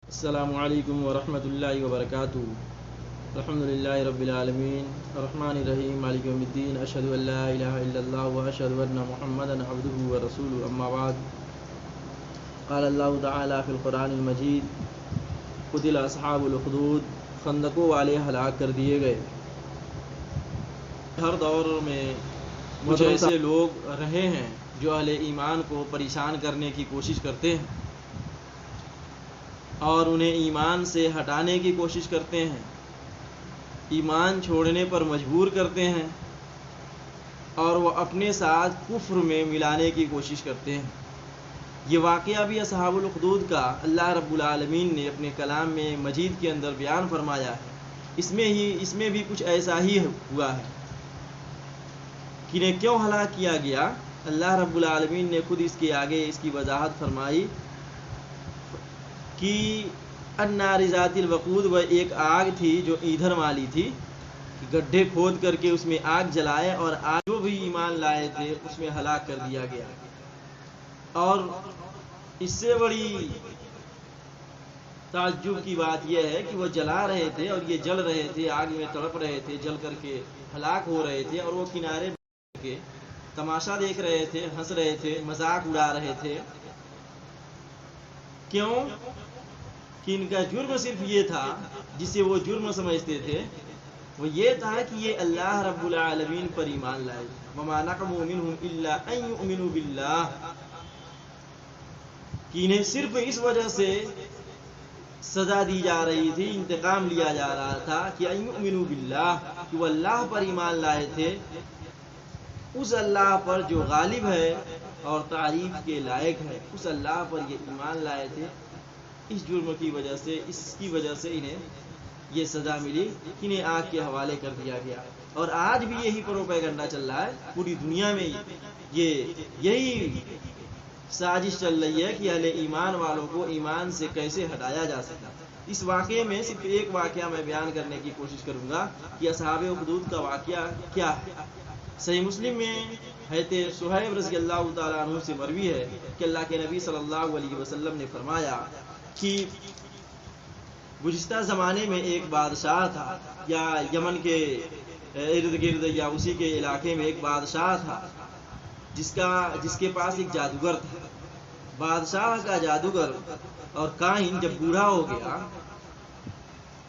السلام علیکم ورحمۃ اللہ وبرکاتہ۔ الحمدللہ رب العالمین الرحمن الرحیم مالک یوم الدین، اشہد ان لا الہ الا اللہ واشہد ان محمدا عبدہ ورسولہ، اما بعد، قال اللہ تعالی فی القرآن المجید: قتل اصحاب الاخدود، خندقوں والے ہلاک کر دیے گئے۔ ہر دور میں کچھ ایسے لوگ رہے ہیں جو اہل ایمان کو پریشان کرنے کی کوشش کرتے ہیں اور انہیں ایمان سے ہٹانے کی کوشش کرتے ہیں، ایمان چھوڑنے پر مجبور کرتے ہیں اور وہ اپنے ساتھ کفر میں ملانے کی کوشش کرتے ہیں۔ یہ واقعہ بھی اصحاب الاخدود کا اللہ رب العالمین نے اپنے کلام میں مجید کے اندر بیان فرمایا ہے۔ اس میں بھی کچھ ایسا ہی ہوا ہے۔ کنہیں کیوں ہلاک کیا گیا؟ اللہ رب العالمین نے خود اس کے آگے اس کی وضاحت فرمائی کہ النار ذات الوقود، وہ ایک آگ تھی جو ایندھن والی تھی، گڈھے کھود کر کے اس میں آگ جلائے اور آگ جو بھی ایمان لائے تھے اس میں ہلاک کر دیا گیا۔ اور اس سے بڑی تعجب کی بات یہ ہے کہ وہ جلا رہے تھے اور یہ جل رہے تھے، آگ میں تڑپ رہے تھے، جل کر کے ہلاک ہو رہے تھے، اور وہ کنارے بیٹھ کے تماشا دیکھ رہے تھے، ہنس رہے تھے، مذاق اڑا رہے تھے۔ کیوں؟ کہ ان کا جرم صرف یہ تھا، جسے وہ جرم سمجھتے تھے، وہ یہ تھا کہ یہ اللہ رب العالمین پر ایمان لائے۔ وَمَا نَقَمُوا مِنْهُمْ إِلَّا أَن يُؤْمِنُوا بِاللَّهِ، کہ انہیں صرف اس وجہ سے سزا دی جا رہی تھی، انتقام لیا جا رہا تھا کہ أَن يُؤْمِنُوا بِاللَّهِ، کہ وہ اللہ پر ایمان لائے تھے، اس اللہ پر جو غالب ہے اور تعریف کے لائق ہے، اس اللہ پر یہ ایمان لائے تھے۔ اس جرم کی وجہ سے، اس کی وجہ سے انہیں یہ سزا ملی، انہیں آگ کے حوالے کر دیا گیا۔ اور آج بھی یہی پروپیگنڈا چل رہا ہے پوری دنیا میں، یہی سازش چل رہی ہے کہ اہل ایمان والوں کو ایمان سے کیسے ہٹایا جا سکتا۔ اس واقعے میں صرف ایک واقعہ میں بیان کرنے کی کوشش کروں گا کہ اصحاب اخدود کا واقعہ کیا ہے۔ صحیح مسلم میں حضرت صہیب رضی اللہ تعالیٰ عنہ سے مروی ہے کہ اللہ کے نبی صلی اللہ علیہ وسلم نے فرمایا کہ گزشتہ زمانے میں ایک بادشاہ تھا، یا یمن کے ارد گرد یا اسی کے علاقے میں ایک بادشاہ تھا جس کے پاس ایک جادوگر تھا۔ بادشاہ کا جادوگر اور کاہن جب بوڑھا ہو گیا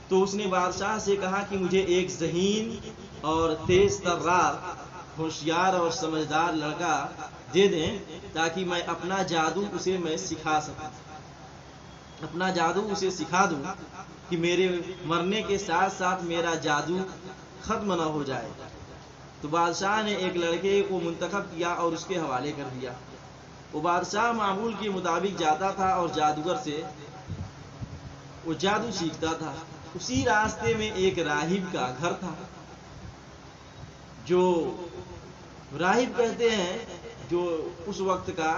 تو اس نے بادشاہ سے کہا کہ مجھے ایک ذہین اور تیز ترار، ہوشیار اور سمجھدار لڑکا دے دیں تاکہ میں اپنا جادو اسے میں سکھا سکوں، اپنا جادو اسے سکھا دوں کہ میرے مرنے کے ساتھ ساتھ میرا جادو ختم نہ ہو جائے۔ تو بادشاہ نے ایک لڑکے کو منتخب کیا اور اس کے حوالے کر دیا۔ وہ بادشاہ معمول کے مطابق جاتا تھا اور جادوگر سے وہ جادو سیکھتا تھا۔ اسی راستے میں ایک راہب کا گھر تھا، جو راہب کہتے ہیں، جو اس وقت کا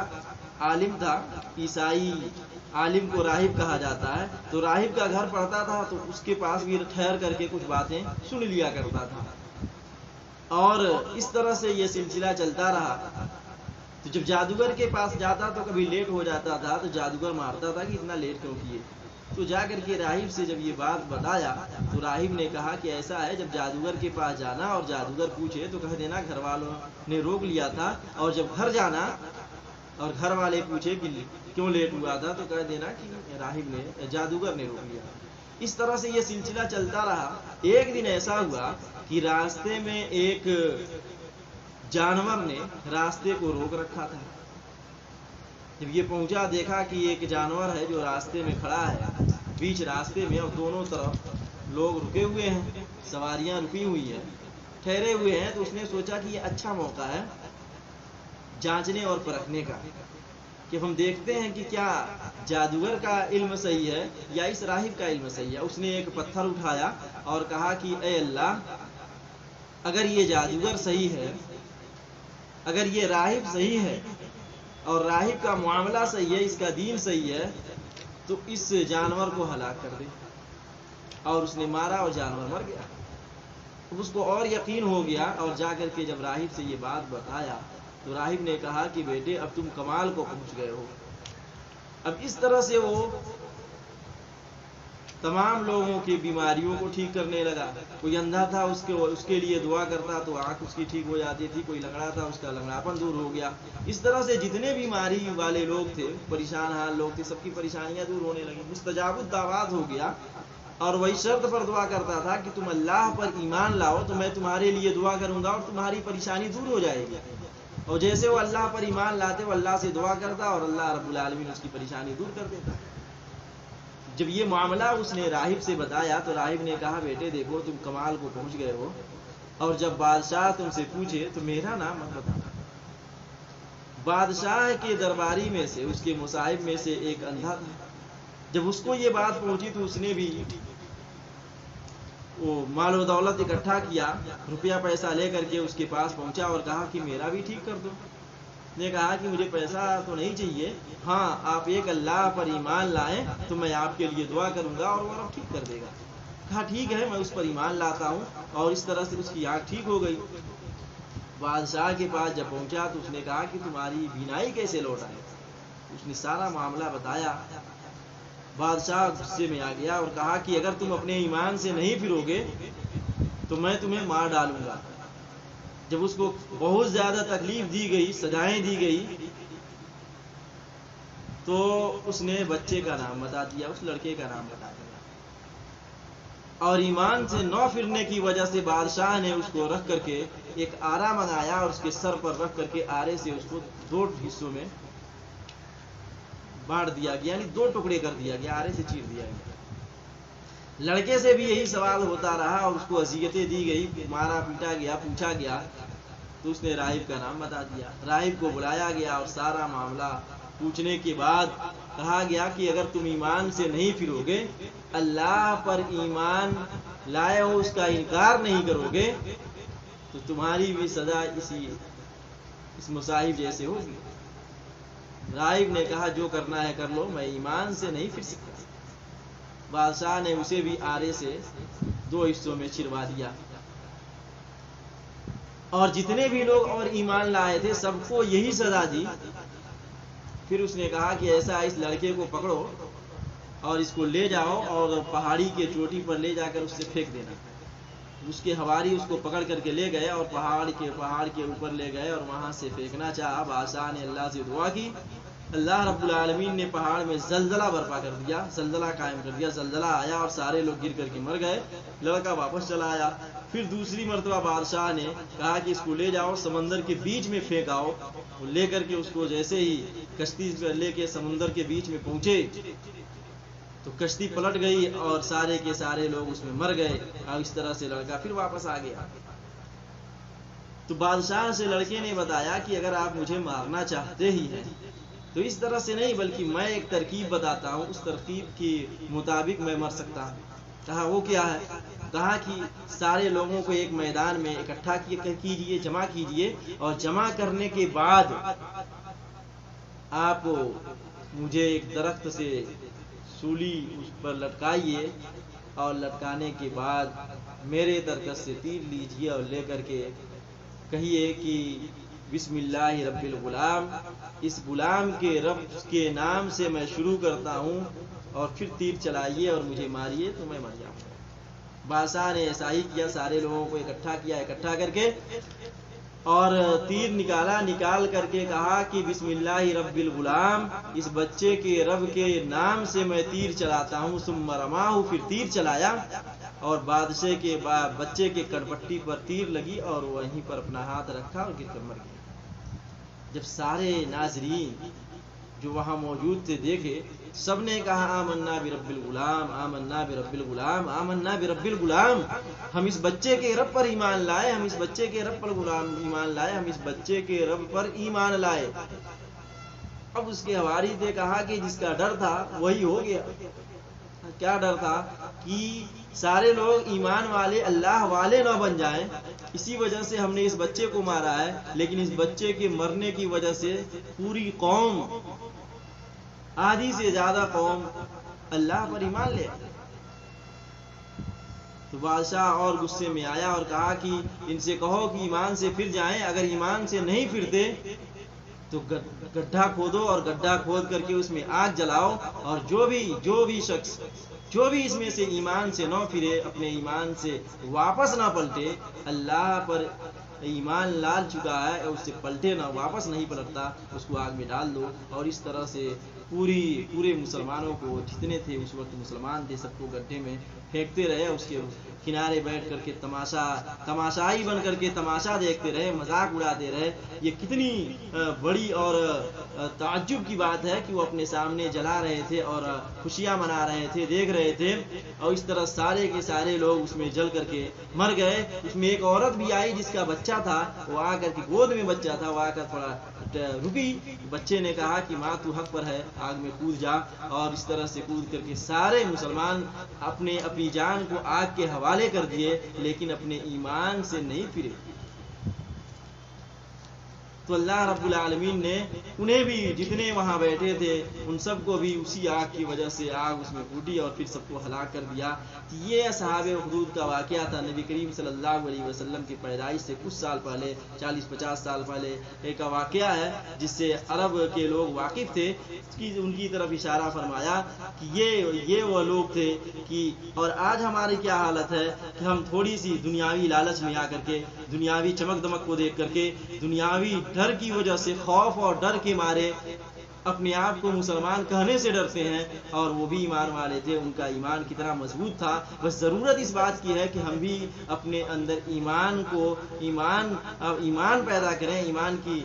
عالم تھا، عیسائی عالم کو راہب کہا جاتا ہے۔ تو راہب کا گھر پڑتا تھا تو اس کے پاس بھی ٹھہر کر کے کچھ باتیں سن لیا کرتا تھا، اور اس طرح سے یہ سلسلہ چلتا رہا۔ تو جب جادوگر کے پاس جاتا تو کبھی لیٹ ہو جاتا تھا تو جادوگر مارتا تھا کہ اتنا لیٹ کیوں کیے۔ تو جا کر کے راہب سے جب یہ بات بتایا تو راہب نے کہا کہ ایسا ہے، جب جادوگر کے پاس جانا اور جادوگر پوچھے تو کہہ دینا گھر والوں نے روک لیا تھا، اور جب گھر جانا اور گھر والے پوچھے کہ کیوں لیٹ ہوا تھا تو کہہ دینا کہ راہب نے، جادوگر نے روک لیا۔ اس طرح سے یہ سلسلہ چلتا رہا۔ ایک دن ایسا ہوا کہ راستے میں ایک جانور نے راستے کو روک رکھا تھا۔ جب یہ پہنچا دیکھا کہ ایک جانور ہے جو راستے میں کھڑا ہے بیچ راستے میں، اور دونوں طرف لوگ رکے ہوئے ہیں، سواریاں رکی ہوئی ہیں، ٹھہرے ہوئے ہیں۔ تو اس نے سوچا کہ یہ اچھا موقع ہے جانچنے اور پرکھنے کا، کہ ہم دیکھتے ہیں کہ کیا جادوگر کا علم صحیح ہے یا اس راہب کا علم صحیح ہے۔ اس نے ایک پتھر اٹھایا اور کہا کہ اے اللہ، اگر یہ جادوگر صحیح ہے، اگر یہ راہب صحیح ہے اور راہب کا معاملہ صحیح ہے، اس کا دین صحیح ہے، تو اس جانور کو ہلاک کر دے۔ اور اس نے مارا اور جانور مر گیا۔ اس کو اور یقین ہو گیا، اور جا کر کے جب راہب سے یہ بات بتایا تو راہب نے کہا کہ بیٹے، اب تم کمال کو پہنچ گئے ہو۔ اب اس طرح سے وہ تمام لوگوں کی بیماریوں کو ٹھیک کرنے لگا. کوئی اندھا تھا اس کے لیے دعا کرتا تو آنکھ اس کی ٹھیک ہو جاتی تھی. کوئی لنگڑا تھا اس کا لنگڑاپن دور ہو گیا. اس طرح سے جتنے بیماری والے لوگ تھے, پریشان حال لوگ تھے, سب کی پریشانیاں دور ہونے لگی. مستجاب الدعوات ہو گیا. اور وہی شرط پر دعا کرتا تھا کہ تم اللہ پر ایمان لاؤ تو میں تمہارے لیے دعا کروں گا اور تمہاری پریشانی دور ہو جائے گی. اور جیسے وہ اللہ پر ایمان لاتے وہ اللہ سے دعا کرتا اور اللہ رب العالمین اس کی پریشانی دور کر دیتا. جب یہ معاملہ اس نے راہب سے بتایا تو راہب نے کہا, بیٹے دیکھو تم کمال کو پہنچ گئے ہو, اور جب بادشاہ تم سے پوچھے تو میرا نام مت بتانا. بادشاہ کے درباری میں سے, اس کے مصاحب میں سے ایک اندھا تھا. جب اس کو یہ بات پہنچی تو اس نے بھی وہ مال و دولت اکٹھا کیا, روپیہ پیسہ لے کر کے اس کے پاس پہنچا اور کہا کہ میرا بھی ٹھیک کر دو. نے کہا کہ مجھے پیسہ تو نہیں چاہیے, ہاں آپ ایک اللہ پر ایمان لائیں تو میں آپ کے لیے دعا کروں گا اور وہ رب ٹھیک کر دے گا. کہا ٹھیک ہے, میں اس پر ایمان لاتا ہوں. اور اس طرح سے اس کی آنکھ ٹھیک ہو گئی. بادشاہ کے پاس جب پہنچا تو اس نے کہا کہ تمہاری بینائی کیسے لوٹ آئی. اس نے سارا معاملہ بتایا. بادشاہ غصے میں آ گیا اور کہا کہ اگر تم اپنے ایمان سے نہیں پھرو گے تو میں تمہیں مار ڈالوں گا. جب اس کو بہت زیادہ تکلیف دی گئی, سزائیں دی گئی, تو اس نے بچے کا نام بتا دیا, اس لڑکے کا نام بتا دیا. اور ایمان سے نہ پھرنے کی وجہ سے بادشاہ نے اس کو رکھ کر کے ایک آرا منگایا اور اس کے سر پر رکھ کر کے آرے سے اس کو 2 حصوں میں بانٹ دیا گیا, یعنی 2 ٹکڑے کر دیا گیا, آرے سے چیر دیا گیا. لڑکے سے بھی یہی سوال ہوتا رہا اور اس کو اذیتیں دی گئی, مارا پیٹا گیا, پوچھا گیا تو اس نے راہب کا نام بتا دیا. راہب کو بلایا گیا اور سارا معاملہ پوچھنے کے بعد کہا گیا کہ اگر تم ایمان سے نہیں پھرو گے, اللہ پر ایمان لائے ہو اس کا انکار نہیں کرو گے, تو تمہاری بھی سزا اس مصاحب جیسے ہوگی. راہب نے کہا جو کرنا ہے کر لو, میں ایمان سے نہیں پھر سکتا. بادشاہ نے اسے بھی آرے سے 2 حصوں میں چروا دیا. اور جتنے بھی لوگ اور ایمان لائے تھے سب کو یہی سزا دی. پھر اس نے کہا کہ ایسا اس لڑکے کو پکڑو اور اس کو لے جاؤ اور پہاڑی کے چوٹی پر لے جا کر اس سے پھینک دینا. اس کے حواری اس کو پکڑ کر کے لے گئے اور پہاڑ کے اوپر لے گئے اور وہاں سے پھینکنا چاہا. بادشاہ نے اللہ سے دعا کی, اللہ رب العالمین نے پہاڑ میں زلزلہ برپا کر دیا, زلزلہ قائم کر دیا. زلزلہ آیا اور سارے لوگ گر کر کے مر گئے. لڑکا واپس چلا آیا. پھر دوسری مرتبہ بادشاہ نے کہا کہ اس کو لے جاؤ, سمندر کے بیچ میں پھینکاؤ. لے کر کے اس کو جیسے ہی کشتی لے کے سمندر کے بیچ میں پہنچے تو کشتی پلٹ گئی اور سارے کے سارے لوگ اس میں مر گئے. اور اس طرح سے لڑکا پھر واپس آ گیا. تو بادشاہ سے لڑکے نے بتایا کہ اگر آپ مجھے مارنا چاہتے ہی ہیں تو اس طرح سے نہیں, بلکہ میں ایک ترکیب بتاتا ہوں, اس ترکیب کے مطابق میں مر سکتا ہوں. کہا وہ کیا ہے؟ کہا کہ سارے لوگوں کو ایک میدان میں اکٹھا کیجئے, جمع کیجئے, اور جمع کرنے کے بعد آپ مجھے ایک درخت سے سولی اس پر لٹکائیے, اور لٹکانے کے بعد میرے ترکش سے تیر لیجئے اور لے کر کے کہیے کہ بسم اللہ رب الغلام, اس غلام کے رب کے نام سے میں شروع کرتا ہوں, اور پھر تیر چلائیے اور مجھے ماریے تو میں مر جاؤں گا. بادشاہ نے ایسا ہی کیا, سارے لوگوں کو اکٹھا کر کے اور تیر نکالا. نکال کر کے کہا کہ بسم اللہ رب الغلام, اس بچے کے رب کے نام سے میں تیر چلاتا ہوں. ثم رماہ, پھر تیر چلایا اور بادشاہ کے بچے کے کڑپٹی پر تیر لگی اور وہیں پر اپنا ہاتھ رکھا اور گر کر مر گیا. جب سارے ناظرین جو وہاں موجود تھے دیکھے, سب نے کہا آمنا برب الغلام, آمنا برب الغلام, آمنا برب الغلام. ہم اس بچے کے رب پر ایمان لائے, ہم اس بچے کے رب پر ایمان لائے, ہم اس بچے کے رب پر ایمان لائے. اب اس کے حواری نے کہا کہ جس کا ڈر تھا وہی ہو گیا. کیا ڈر تھا؟ کہ سارے لوگ ایمان والے, اللہ والے نہ بن جائیں, اسی وجہ سے ہم نے اس بچے کو مارا ہے. لیکن اس بچے کے مرنے کی وجہ سے پوری قوم, آدھی سے زیادہ قوم اللہ پر ایمان لے. تو بادشاہ اور غصے میں آیا اور کہا کہ ان سے کہو کہ ایمان سے پھر جائیں. اگر ایمان سے نہیں پھرتے تو گڈھا کھودو اور گڈھا کھود کر کے اس میں آگ جلاؤ, اور جو بھی شخص جو بھی اس میں سے ایمان سے نہ پھرے، اپنے ایمان سے واپس نہ پلٹے، اللہ پر ایمان لال چکا ہے اور اس سے پلٹے نہ، واپس نہیں پلٹتا، اس کو آگ میں ڈال دو۔ اور اس طرح سے پورے مسلمانوں کو، جتنے تھے اس وقت مسلمان تھے، سب کو گڈھے میں پھینکتے رہے، اس کے کنارے بیٹھ کر کے تماشائی بن کر کے تماشا دیکھتے رہے، مذاق اڑاتے رہے۔ یہ کتنی بڑی اور تعجب کی بات ہے کہ وہ اپنے سامنے جلا رہے تھے اور خوشیاں منا رہے تھے، دیکھ رہے تھے، اور اس طرح سارے کے سارے لوگ اس میں جل کر کے مر گئے۔ اس میں ایک عورت بھی آئی جس کا بچہ تھا، وہ آ کر کے گود میں بچہ تھا، وہ آ کر تھوڑا رکی، بچے نے کہا کہ ماں تو حق پر ہے، آگ میں کود جا۔ اور اس طرح سے کود کر کے سارے مسلمان اپنی جان کو آگ کے حوالے کر دیے، لیکن اپنے ایمان سے نہیں پھرے۔ تو اللہ رب العالمین نے انہیں بھی، جتنے وہاں بیٹھے تھے، ان سب کو بھی اسی آگ کی وجہ سے آگ اس میں پھوٹی اور پھر سب کو ہلاک کر دیا۔ یہ اصحاب اخدود کا واقعہ تھا۔ نبی کریم صلی اللہ علیہ وسلم کی پیدائش سے کچھ سال پہلے، 40-50 سال پہلے ایک واقعہ ہے جس سے عرب کے لوگ واقف تھے، ان کی طرف اشارہ فرمایا کہ یہ وہ لوگ تھے کہ، اور آج ہماری کیا حالت ہے کہ ہم تھوڑی سی دنیاوی لالچ میں آ کر کے، دنیاوی چمک دمک کو دیکھ کر کے، دنیاوی ڈر کی وجہ سے، خوف اور ڈر کے مارے اپنے آپ کو مسلمان کہنے سے ڈرتے ہیں، اور وہ بھی ایمان والے تھے، ان کا ایمان کتنا مضبوط تھا۔ بس ضرورت اس بات کی ہے کہ ہم بھی اپنے اندر ایمان پیدا کریں، ایمان کی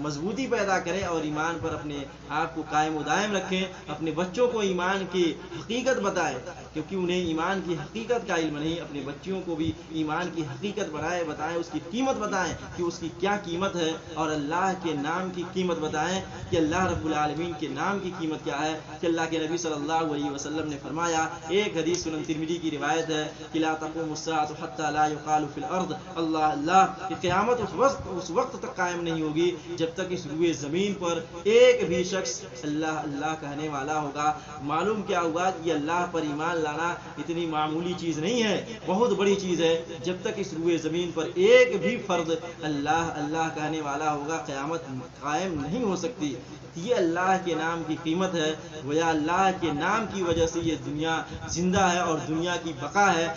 مضبوطی پیدا کریں، اور ایمان پر اپنے آپ کو قائم و دائم رکھیں، اپنے بچوں کو ایمان کی حقیقت بتائیں، کیونکہ انہیں ایمان کی حقیقت کا علم نہیں۔ اپنے بچوں کو بھی ایمان کی حقیقت بتائیں، اس کی قیمت بتائیں کہ اس کی کیا قیمت ہے، اور اللہ کے نام کی قیمت بتائیں کہ اللہ رب العالمین کے نام کی قیمت کیا ہے۔ کہ اللہ کے نبی صلی اللہ علیہ وسلم نے فرمایا، ایک حدیث سنن ترمذی کی روایت ہے کہ لا تقوم الساعة حتى لا يقال في الارض اللہ اللہ، کہ قیامت اس وقت تک قائم نہیں ہوگی جب تک اس روئے زمین پر ایک بھی شخص اللہ اللہ کہنے والا ہوگا۔ معلوم کیا ہوا کہ یہ اللہ پر ایمان لانا اتنی معمولی چیز نہیں ہے، بہت بڑی چیز ہے۔ جب تک اس روئے زمین پر ایک بھی فرد اللہ اللہ کہنے والا ہوگا، قیامت قائم نہیں ہو سکتی۔ یہ اللہ کے نام کی قیمت ہے، گویا اللہ کے نام کی وجہ سے یہ دنیا زندہ ہے اور دنیا کی بقا ہے۔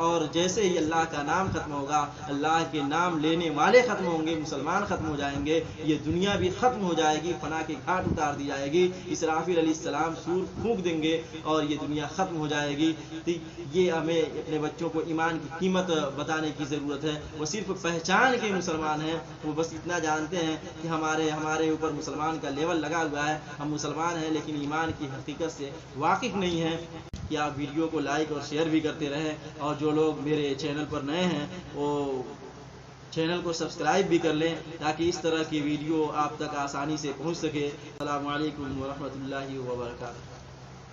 اور جیسے ہی اللہ کا نام ختم ہوگا، اللہ کے نام لینے والے ختم ہوں گے، مسلمان ختم ہو جائیں گے، یہ دنیا بھی ختم ہو جائے گی، فنا کے گھاٹ اتار دی جائے گی، اسرافیل علیہ السلام سور پھونک دیں گے اور یہ دنیا ختم ہو جائے گی۔ یہ ہمیں اپنے بچوں کو ایمان کی قیمت بتانے کی ضرورت ہے۔ وہ صرف پہچان کے مسلمان ہیں، وہ بس اتنا جانتے ہیں کہ ہمارے اوپر مسلمان کا لیول لگا ہوا ہے، ہم مسلمان ہیں، لیکن ایمان کی حقیقت سے واقف نہیں ہیں۔ کہ آپ ویڈیو کو لائک اور شیئر بھی کرتے رہیں، اور جو لوگ میرے چینل پر نئے ہیں وہ چینل کو سبسکرائب بھی کر لیں تاکہ اس طرح کی ویڈیو آپ تک آسانی سے پہنچ سکے۔ السلام علیکم ورحمۃ اللہ وبرکاتہ۔